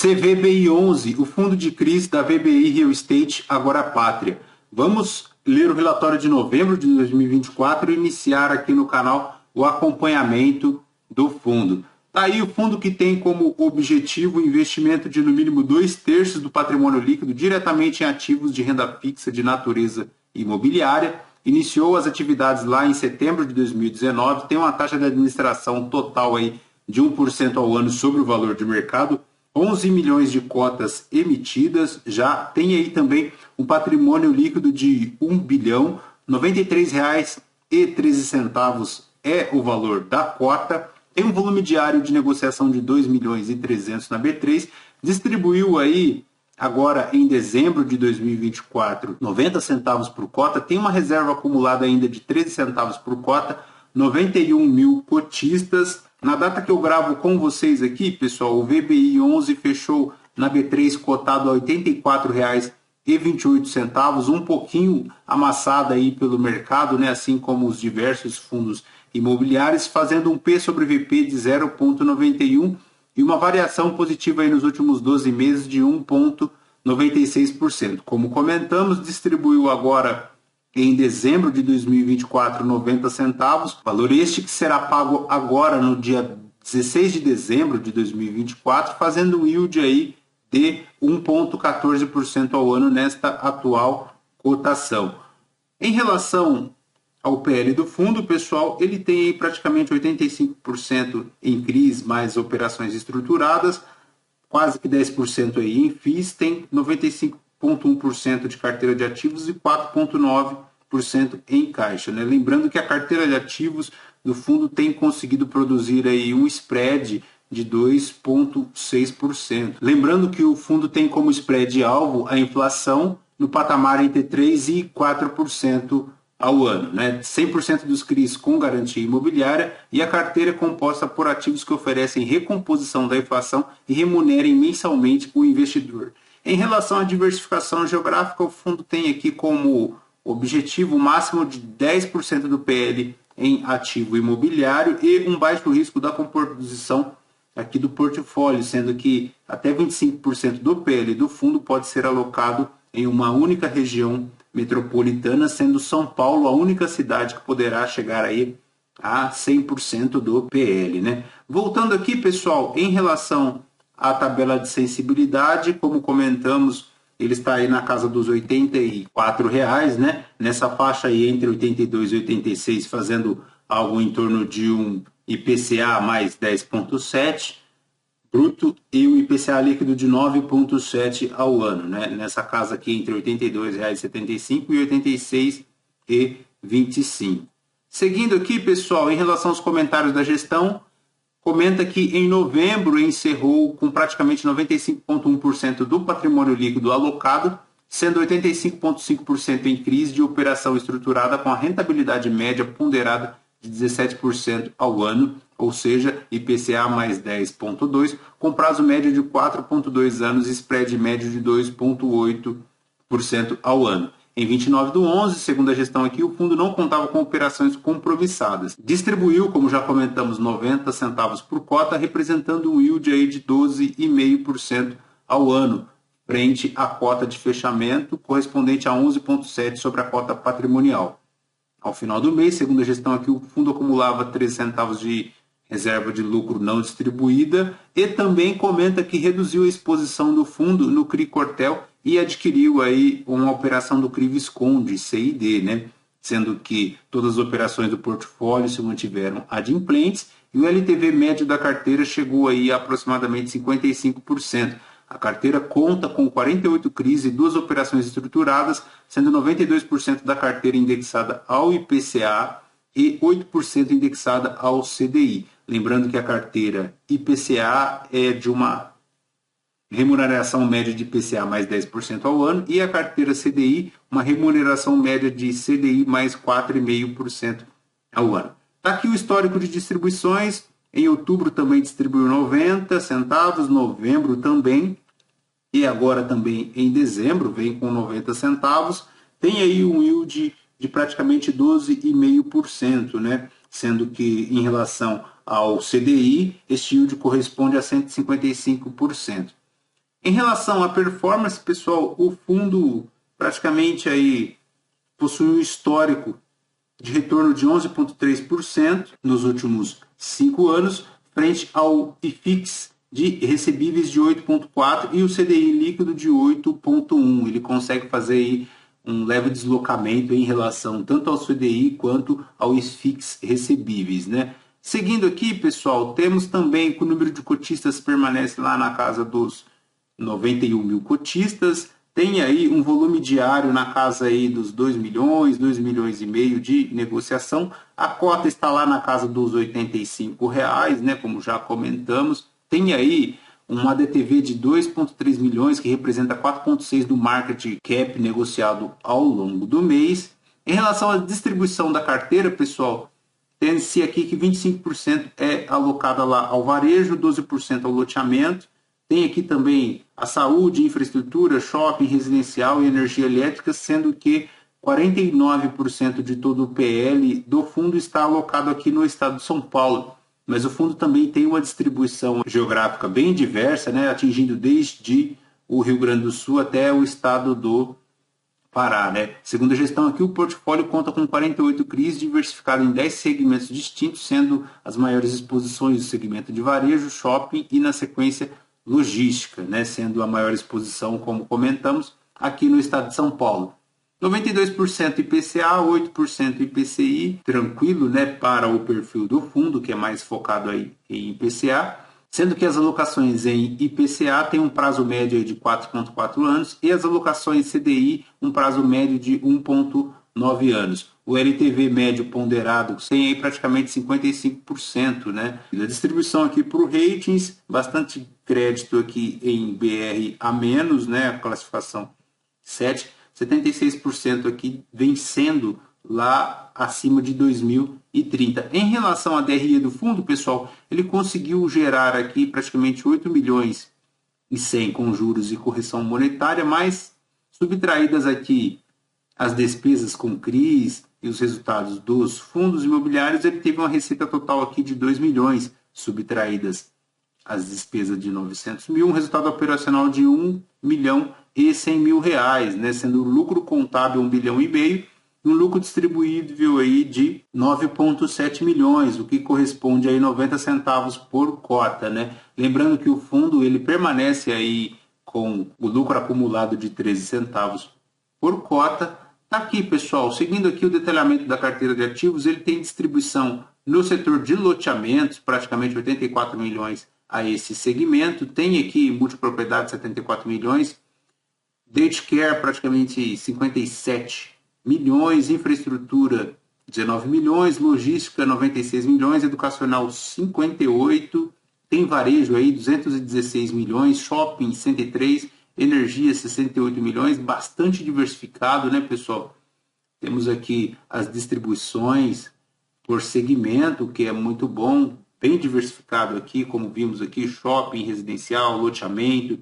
CVBI11, o fundo de crise da VBI Real Estate Agora Pátria. Vamos ler o relatório de novembro de 2024 e iniciar aqui no canal o acompanhamento do fundo. Tá aí o fundo que tem como objetivo o investimento de no mínimo 2/3 do patrimônio líquido diretamente em ativos de renda fixa de natureza imobiliária. Iniciou as atividades lá em setembro de 2019, tem uma taxa de administração total aí de 1% ao ano sobre o valor de mercado, 11 milhões de cotas emitidas, já tem aí também um patrimônio líquido de R$ 1 bilhão, R$ 93,13 é o valor da cota, tem um volume diário de negociação de 2 milhões e 300 na B3, distribuiu aí agora em dezembro de 2024 90 centavos por cota, tem uma reserva acumulada ainda de 13 centavos por cota, 91 mil cotistas. Na data que eu gravo com vocês aqui, pessoal, o VBI11 fechou na B3 cotado a R$ 84,28, um pouquinho amassado aí pelo mercado, né? Assim como os diversos fundos imobiliários, fazendo um P sobre VP de 0,91 e uma variação positiva aí nos últimos 12 meses de 1,96%. Como comentamos, distribuiu agora em dezembro de 2024, 90 centavos, valor este que será pago agora no dia 16 de dezembro de 2024, fazendo um yield aí de 1,14% ao ano nesta atual cotação. Em relação ao PL do fundo, pessoal, ele tem aí praticamente 85% em CRIs mais operações estruturadas, quase que 10% aí em FIIs, tem 95,1% de carteira de ativos e 4,9% em caixa, né? Lembrando que a carteira de ativos do fundo tem conseguido produzir aí um spread de 2,6%. Lembrando que o fundo tem como spread alvo a inflação no patamar entre 3% e 4% ao ano, né? 100% dos CRIs com garantia imobiliária e a carteira é composta por ativos que oferecem recomposição da inflação e remunerem mensalmente o investidor. Em relação à diversificação geográfica, o fundo tem aqui como objetivo máximo de 10% do PL em ativo imobiliário e um baixo risco da composição aqui do portfólio, sendo que até 25% do PL do fundo pode ser alocado em uma única região metropolitana, sendo São Paulo a única cidade que poderá chegar aí a 100% do PL, né? Voltando aqui, pessoal, em relação à tabela de sensibilidade, como comentamos, ele está aí na casa dos R$ 84, né? Nessa faixa aí entre 82 e 86, fazendo algo em torno de um IPCA mais 10,7 bruto e o IPCA líquido de 9,7 ao ano, né? Nessa casa aqui entre R$ 82,75 e R$ 86,25. Seguindo aqui, pessoal, em relação aos comentários da gestão, comenta que em novembro encerrou com praticamente 95,1% do patrimônio líquido alocado, sendo 85,5% em CRIs de operação estruturada com a rentabilidade média ponderada de 17% ao ano, ou seja, IPCA mais 10,2%, com prazo médio de 4,2 anos e spread médio de 2,8% ao ano. Em 29/11, segundo a gestão aqui, o fundo não contava com operações compromissadas. Distribuiu, como já comentamos, 90 centavos por cota, representando um yield aí de 12,5% ao ano, frente à cota de fechamento, correspondente a 11,7% sobre a cota patrimonial. Ao final do mês, segundo a gestão aqui, o fundo acumulava 13 centavos de reserva de lucro não distribuída e também comenta que reduziu a exposição do fundo no CRI Cortel e adquiriu aí uma operação do CRI Visconde, CID, né? Sendo que todas as operações do portfólio se mantiveram adimplentes e o LTV médio da carteira chegou aí a aproximadamente 55%. A carteira conta com 48 CRIs e 2 operações estruturadas, sendo 92% da carteira indexada ao IPCA e 8% indexada ao CDI. Lembrando que a carteira IPCA é de uma remuneração média de IPCA mais 10% ao ano e a carteira CDI, uma remuneração média de CDI mais 4,5% ao ano. Está aqui o histórico de distribuições. Em outubro também distribuiu 90 centavos, novembro também, e agora também em dezembro vem com 90 centavos. Tem aí um yield de praticamente 12,5%, né? Sendo que em relação ao CDI, este yield corresponde a 155%. Em relação à performance, pessoal, o fundo praticamente aí possui um histórico de retorno de 11,3% nos últimos 5 anos, frente ao IFIX de recebíveis de 8,4% e o CDI líquido de 8,1%. Ele consegue fazer aí um leve deslocamento em relação tanto ao CDI quanto ao IFIX recebíveis, né? Seguindo aqui, pessoal, temos também que o número de cotistas permanece lá na casa dos 91 mil cotistas, tem aí um volume diário na casa aí dos 2 milhões, 2 milhões e meio de negociação, a cota está lá na casa dos R$85, né, como já comentamos, tem aí uma ADTV de 2,3 milhões, que representa 4,6% do market cap negociado ao longo do mês. Em relação à distribuição da carteira, pessoal, tem-se aqui que 25% é alocada lá ao varejo, 12% ao loteamento. Tem aqui também a saúde, infraestrutura, shopping, residencial e energia elétrica, sendo que 49% de todo o PL do fundo está alocado aqui no estado de São Paulo. Mas o fundo também tem uma distribuição geográfica bem diversa, né, atingindo desde o Rio Grande do Sul até o estado do Pará, né? Segundo a gestão aqui, o portfólio conta com 48 CRIs diversificado em 10 segmentos distintos, sendo as maiores exposições do segmento de varejo, shopping e, na sequência, logística, né? Sendo a maior exposição, como comentamos, aqui no estado de São Paulo. 92% IPCA, 8% IPCI, tranquilo, né, para o perfil do fundo, que é mais focado aí em IPCA. Sendo que as alocações em IPCA têm um prazo médio de 4,4 anos e as alocações CDI um prazo médio de 1,9 anos. O LTV médio ponderado tem aí praticamente 55%, né? A distribuição aqui para o ratings, bastante crédito aqui em BR a menos, né? A classificação 7, 76% aqui vencendo lá acima de 2030. Em relação à DRE do fundo, pessoal, ele conseguiu gerar aqui praticamente 8 milhões e 100 com juros e correção monetária, mas subtraídas aqui as despesas com CRIs e os resultados dos fundos imobiliários, ele teve uma receita total aqui de 2 milhões, subtraídas as despesas de 900 mil, um resultado operacional de 1 milhão e 100 mil reais, né? Sendo o lucro contábil 1 bilhão e meio, um lucro distribuível aí de 9,7 milhões, o que corresponde a 90 centavos por cota, né? Lembrando que o fundo ele permanece aí com o lucro acumulado de 13 centavos por cota. Aqui, pessoal, seguindo aqui o detalhamento da carteira de ativos, ele tem distribuição no setor de loteamentos, praticamente 84 milhões a esse segmento. Tem aqui multipropriedade, 74 milhões. Date care, praticamente 57 milhões. Infraestrutura, 19 milhões. Logística, 96 milhões. Educacional, 58. Tem varejo aí, 216 milhões. Shopping, 103. Energia, 68 milhões. Bastante diversificado, né, pessoal? Temos aqui as distribuições por segmento, que é muito bom. Bem diversificado aqui, como vimos aqui, shopping, residencial, loteamento,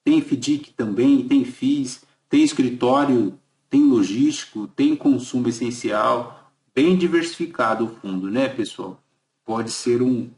tem FDIC também, tem FIIs, tem escritório, tem logístico, tem consumo essencial, bem diversificado o fundo, né, pessoal? Pode ser um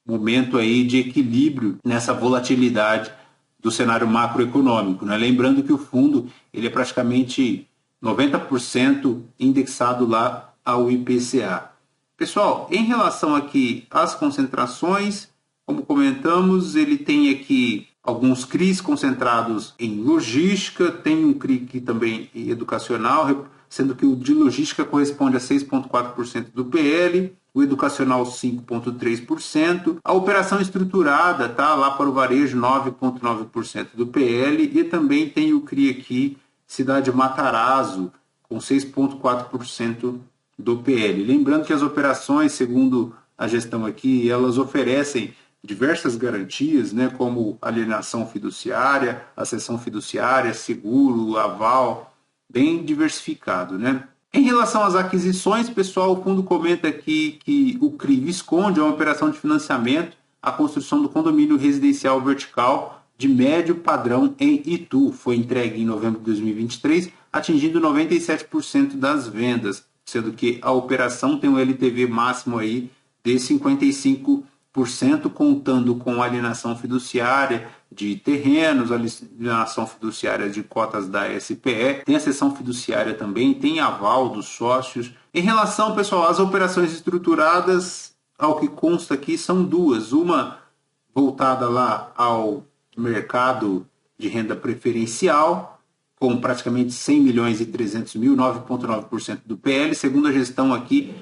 momento aí de equilíbrio nessa volatilidade do cenário macroeconômico, né? Lembrando que o fundo ele é praticamente 90% indexado lá ao IPCA. Pessoal, em relação aqui às concentrações, como comentamos, ele tem aqui alguns CRIs concentrados em logística, tem um CRI aqui também educacional, sendo que o de logística corresponde a 6,4% do PL, o educacional 5,3%, a operação estruturada tá lá para o varejo 9,9% do PL e também tem o CRI aqui Cidade Matarazzo com 6,4% do PL. Lembrando que as operações, segundo a gestão aqui, elas oferecem diversas garantias, né, como alienação fiduciária, acessão fiduciária, seguro, aval, bem diversificado, né? Em relação às aquisições, pessoal, o fundo comenta aqui que o CRI Visconde é uma operação de financiamento à construção do condomínio residencial vertical de médio padrão em Itu. Foi entregue em novembro de 2023, atingindo 97% das vendas, sendo que a operação tem um LTV máximo aí de 55%, contando com alienação fiduciária, de terrenos, alienação fiduciária de cotas da SPE, tem a cessão fiduciária também, tem aval dos sócios. Em relação, pessoal, às operações estruturadas, ao que consta aqui, são duas. Uma voltada lá ao mercado de renda preferencial, com praticamente 100 milhões e 300 mil, 9,9% do PL. Segundo a gestão aqui,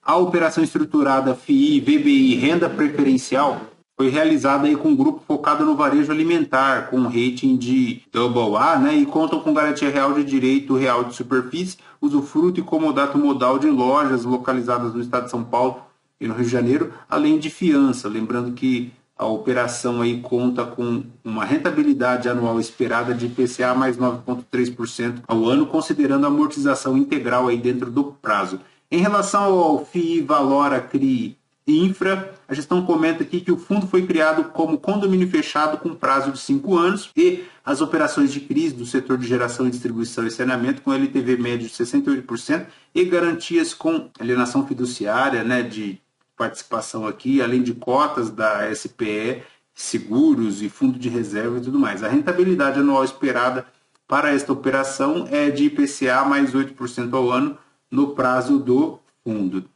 a operação estruturada FII, VBI, renda preferencial, foi realizada aí com um grupo focado no varejo alimentar, com um rating de AA, né, e contam com garantia real de direito real de superfície, usufruto e comodato modal de lojas localizadas no estado de São Paulo e no Rio de Janeiro, além de fiança. Lembrando que a operação aí conta com uma rentabilidade anual esperada de IPCA mais 9,3% ao ano, considerando a amortização integral aí dentro do prazo. Em relação ao FII, Valora, CRI e Infra, a gestão comenta aqui que o fundo foi criado como condomínio fechado com prazo de 5 anos e as operações de CRIs do setor de geração e distribuição e saneamento com LTV médio de 68% e garantias com alienação fiduciária, né, de participação aqui, além de cotas da SPE, seguros e fundo de reserva e tudo mais. A rentabilidade anual esperada para esta operação é de IPCA mais 8% ao ano no prazo do fundo.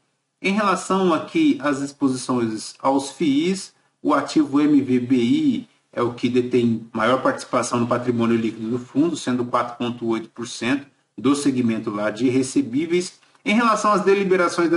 Em relação aqui às exposições aos FIIs, o ativo MVBI é o que detém maior participação no patrimônio líquido do fundo, sendo 4,8% do segmento lá de recebíveis. Em relação às deliberações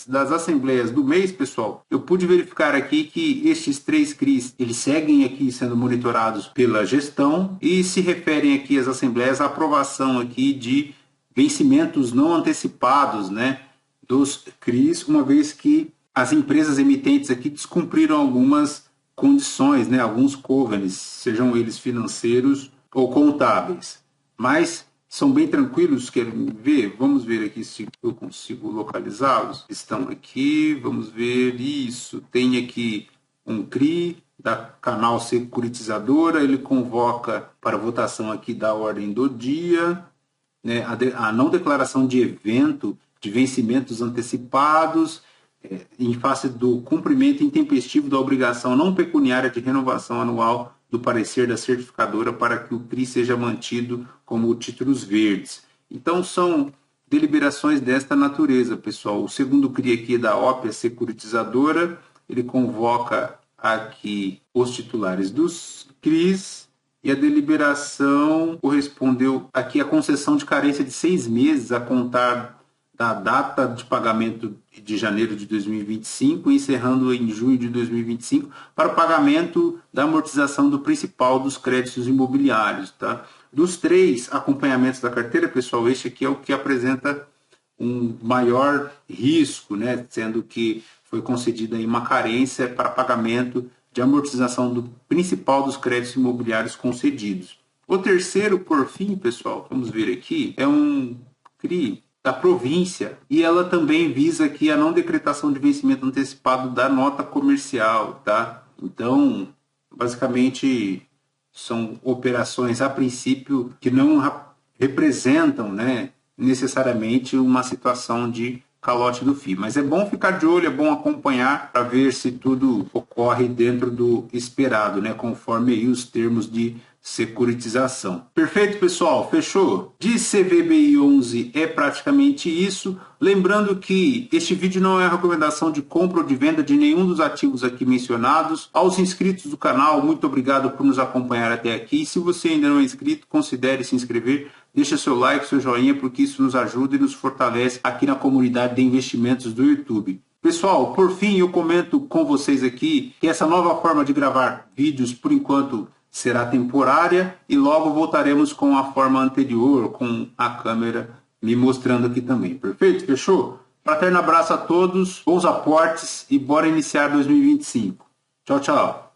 das assembleias do mês, pessoal, eu pude verificar aqui que estes 3 CRIs, eles seguem aqui sendo monitorados pela gestão e se referem aqui às assembleias à aprovação aqui de vencimentos não antecipados, né, dos CRIs, uma vez que as empresas emitentes aqui descumpriram algumas condições, né, alguns covenants, sejam eles financeiros ou contábeis. Mas são bem tranquilos, querem ver? Vamos ver aqui se eu consigo localizá-los. Estão aqui, vamos ver isso. Tem aqui um CRI da Canal Securitizadora, ele convoca para votação aqui da ordem do dia, né, a não declaração de evento de vencimentos antecipados, em face do cumprimento intempestivo da obrigação não pecuniária de renovação anual do parecer da certificadora para que o CRI seja mantido como títulos verdes. Então, são deliberações desta natureza, pessoal. O segundo CRI aqui é da Ópia Securitizadora, ele convoca aqui os titulares dos CRIs e a deliberação correspondeu aqui à concessão de carência de 6 meses a contar da data de pagamento de janeiro de 2025, encerrando em junho de 2025, para o pagamento da amortização do principal dos créditos imobiliários. Tá? Dos 3 acompanhamentos da carteira, pessoal, este aqui é o que apresenta um maior risco, né? Sendo que foi concedida aí uma carência para pagamento de amortização do principal dos créditos imobiliários concedidos. O terceiro, por fim, pessoal, vamos ver aqui, é um CRI da província, e ela também visa aqui a não decretação de vencimento antecipado da nota comercial, tá? Então, basicamente, são operações, a princípio, que não representam, né, necessariamente uma situação de calote do FII. Mas é bom ficar de olho, é bom acompanhar para ver se tudo ocorre dentro do esperado, né, conforme aí os termos de securitização. Perfeito, pessoal? Fechou? De CVBI 11 é praticamente isso. Lembrando que este vídeo não é a recomendação de compra ou de venda de nenhum dos ativos aqui mencionados. Aos inscritos do canal, muito obrigado por nos acompanhar até aqui. Se você ainda não é inscrito, considere se inscrever. Deixa seu like, seu joinha, porque isso nos ajuda e nos fortalece aqui na comunidade de investimentos do YouTube. Pessoal, por fim, eu comento com vocês aqui que essa nova forma de gravar vídeos, por enquanto, será temporária e logo voltaremos com a forma anterior, com a câmera me mostrando aqui também. Perfeito? Fechou? Fraterno abraço a todos, bons aportes e bora iniciar 2025. Tchau, tchau.